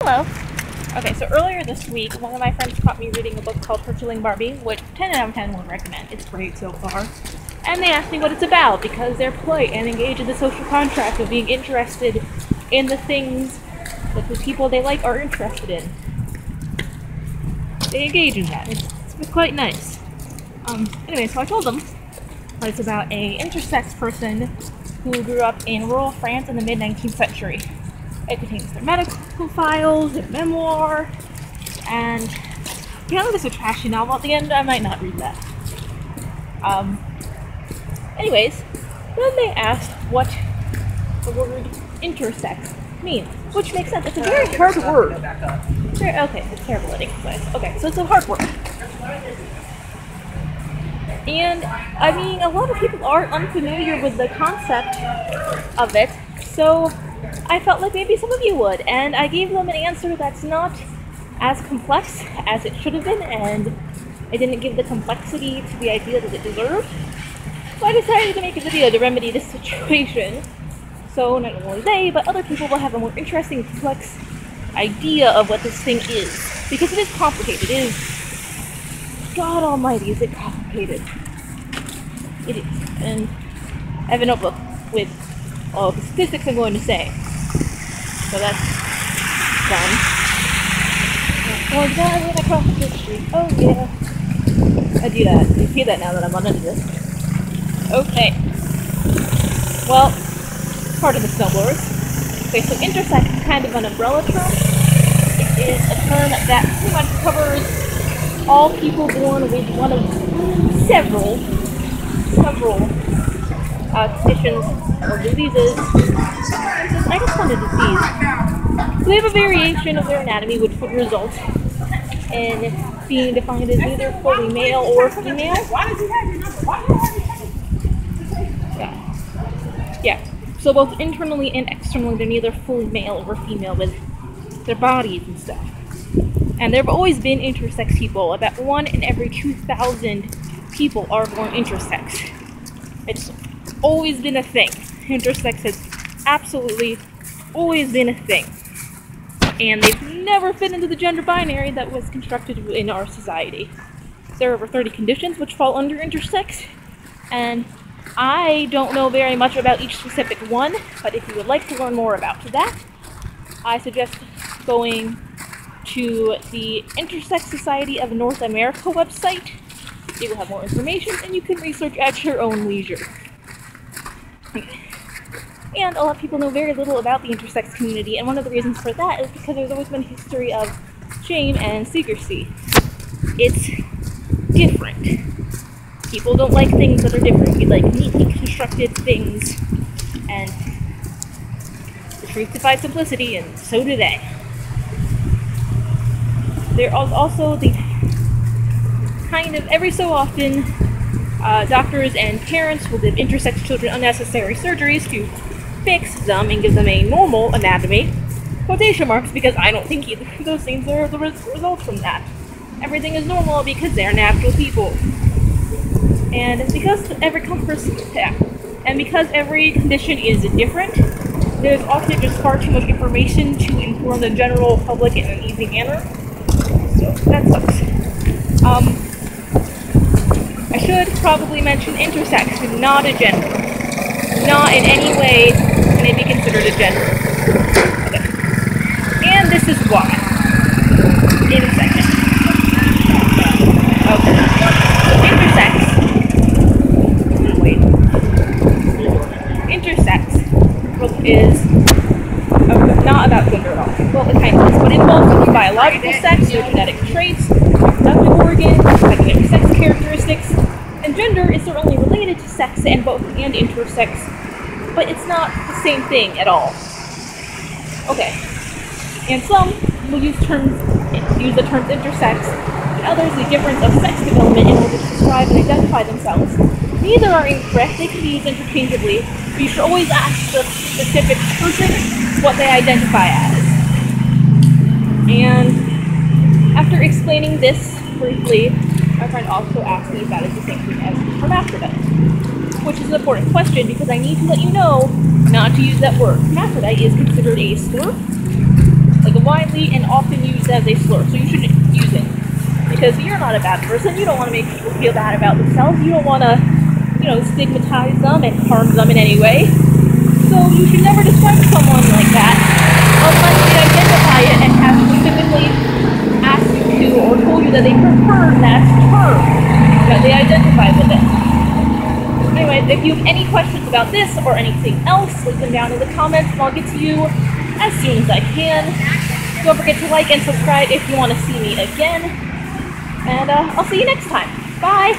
Hello. Okay, so earlier this week, one of my friends caught me reading a book called Torturing Barbie, which 10 out of 10 would recommend. It's great so far. And they asked me what it's about, because they're polite and engaged in the social contract of being interested in the things that the people they like are interested in. They engage in that. It's quite nice. Anyway, so I told them that it's about a intersex person who grew up in rural France in the mid-19th century. It contains their medical files, their memoir, and apparently there's a trashy novel at the end. I might not read that. Anyways, then they asked what the word intersex means, which makes sense. It's a very hard word. Okay, it's terrible at exercise. Okay, so it's a hard word. And, I mean, a lot of people are unfamiliar with the concept of it, so I felt like maybe some of you would, and I gave them an answer that's not as complex as it should have been, and I didn't give the complexity to the idea that it deserved. So I decided to make a video to remedy this situation, so not only they, but other people will have a more interesting, complex idea of what this thing is, because it is complicated. It is, God almighty, is it complicated. It is, and I have a notebook with all the statistics I'm going to say. So that's done. Oh, God, when I cross the street. Oh, yeah. I do that. You see that now that I'm on into this. Okay. Well, part of the snowblowers. Okay, so intersex is kind of an umbrella term. It is a term that pretty much covers all people born with one of several conditions or diseases. I just found a disease. So they have a variation of their anatomy which would result in being defined as either fully male or female. Yeah. So both internally and externally, they're neither fully male or female with their bodies and stuff. And there have always been intersex people. About 1 in every 2,000 people are born intersex. It's always been a thing. Intersex has absolutely always been a thing. And they've never fit into the gender binary that was constructed in our society. There are over 30 conditions which fall under intersex, and I don't know very much about each specific one, but if you would like to learn more about that, I suggest going to the Intersex Society of North America website. You will have more information, and you can research at your own leisure. And a lot of people know very little about the intersex community, and one of the reasons for that is because there's always been a history of shame and secrecy. It's different. People don't like things that are different. We like neatly constructed things, and the truth defies simplicity, and so do they. There is also the kind of, every so often, doctors and parents will give intersex children unnecessary surgeries to fix them and give them a normal anatomy. Quotation marks, because I don't think either of those things are the result from that. Everything is normal because they're natural people. And because every condition is different, there's often just far too much information to inform the general public in an easy manner. So that sucks. I should probably mention intersex is not a gender. Not in any way can it be considered a gender. Okay. And this is why. In a second. Okay. So intersex. Wait. Intersex is not about gender at all. Well, it kind of is, but it involves biological sex, or genetic traits, reproductive organs, secondary sex characteristics, and gender is certainly related to sex and intersex, but it's not the same thing at all. Okay. And some will use the terms intersex, and others the difference of sex development in order to describe and identify themselves. Neither are incorrect, they can be used interchangeably, but you should always ask the specific person what they identify as. And after explaining this briefly, my friend also asked me if that is the same thing as hermaphrodite, which is an important question because I need to let you know not to use that word. Hermaphrodite is considered a slur, like a widely and often used as a slur, so you shouldn't use it. Because you're not a bad person, you don't want to make people feel bad about themselves, you don't want to, stigmatize them and harm them in any way. So you should never describe someone like that unless they identify it and have specifically asked you to or told you that they prefer that term, that they identify with it. Anyways, if you have any questions about this or anything else, leave them down in the comments and I'll get to you as soon as I can. Don't forget to like and subscribe if you want to see me again. And I'll see you next time. Bye!